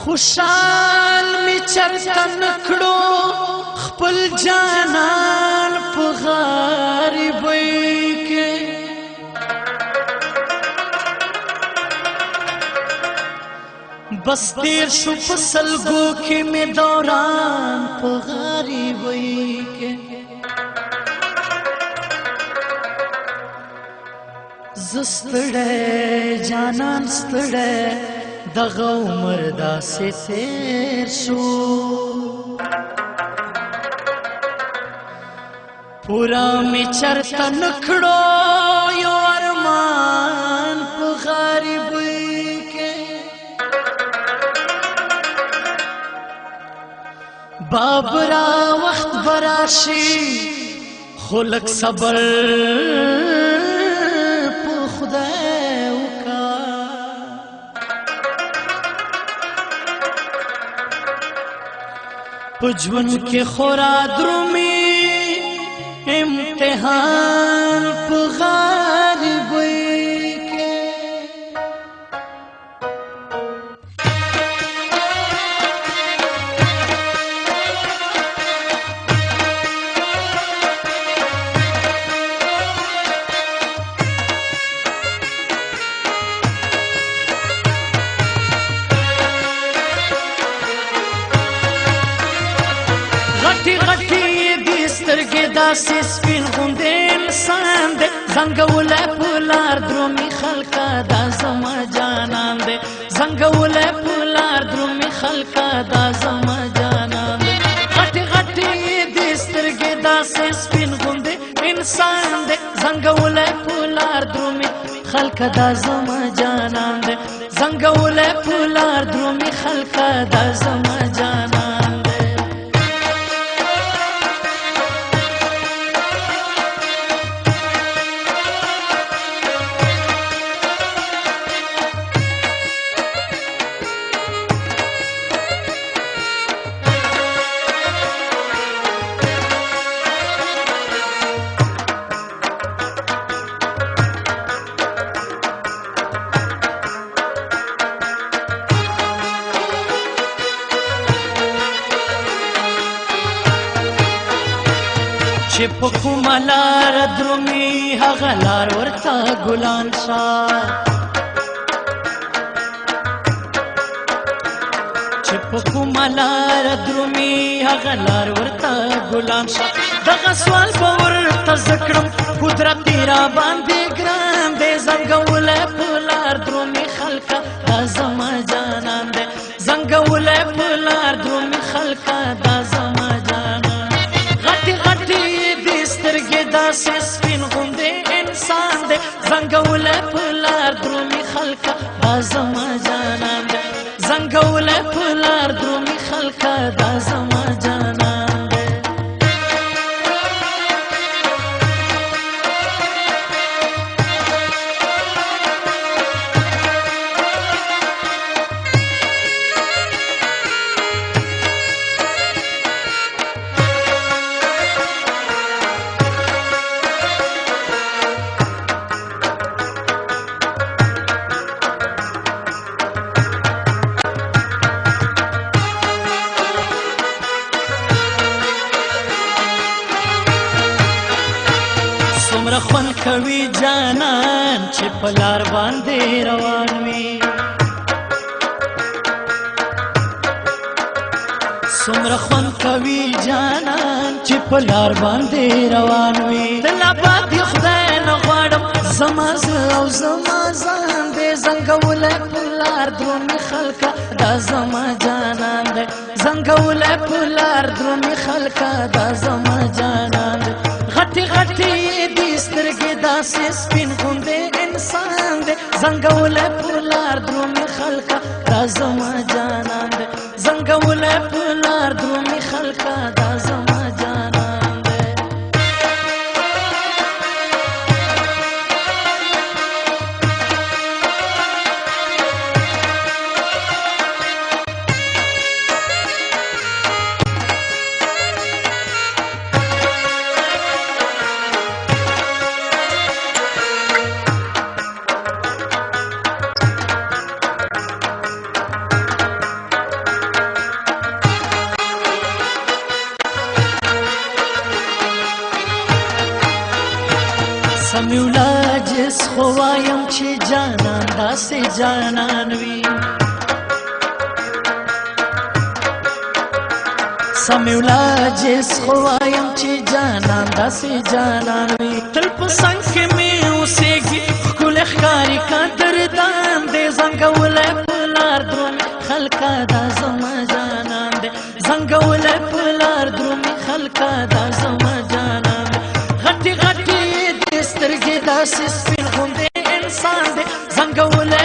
خوشال می چرته نکړو خپل جانان په غریبۍ کې بس تیر شو په سلګو کې مې دوران په غریبۍ کې زه ستړی جانان ستړی دغه عمر داسې تیر شو پورا مې چرته نکړو یو ارمان په غریبۍ کې بابرا وخت براشي خو لږ صبر په خدای وکړه په ژوند کې خورا درومي امتحان په غریبۍ کې غټي غټي دي سترګې داسې سپین غوندې انسان دی زنګولی په لار درومي خلکه دا زما جانان دی زنګولی په لار درومي خلکه دا زما جانان دی غټي غټي دي سترګې داسې سپین غوندې انسان دی زنګولی په لار درومي خلکه دا زما جانان دی زنګولی په لار درومي خلکه دا زما جانان دی چې په کومه لار درومي هغه لار ورته ګلان شه چې په کومه لار درومي هغه لار ورته ګلان شه دغه سوال به ورته زه کړم قدرت دې را باندې ګران دی زنګولی په لار درومي خلکه دا زما جانان دی زنګولی په لار درومي خلکه دا زما جانان غټي غټي سترګې داسې سپین غوندې انسان دی زنګولی په لار درومي خلکه دا زما جانان دی زنګولی په لار درومي خلکه دا زما جانان دی څومره خوند کوي جانان چې په لار باندې روان وي څومره خوند کوي جانان چې په لار باندې روان وي دل آباد یې خدای نه غواړم زما زړه او زما ځان دی زنګولی په لار درومي خلکه دا زما جانان دی زنګولی په لار درومي خلکه دا زما جانان دی غټي غټي دي سترګې داسې سپین غوندې انسان دی زنګولی په لار درومي خلکه دا زما جانان دی زنګولی په لار درومي خلکه دا زما جانان دی چې جانان داسې جانان وي سمیولا جس خوایم چې جانان داسې جانان وي تل په څنګ کې مې اوسېږي ښکلی ښکاري قدردان دی زنګولی په لار درومي خلکه دا زما جانان دی زنګولی په لار درومي خلکه دا زما جانان دی غټې غټې دې سترګې داسې سپین غوندې انسان دی زنګولی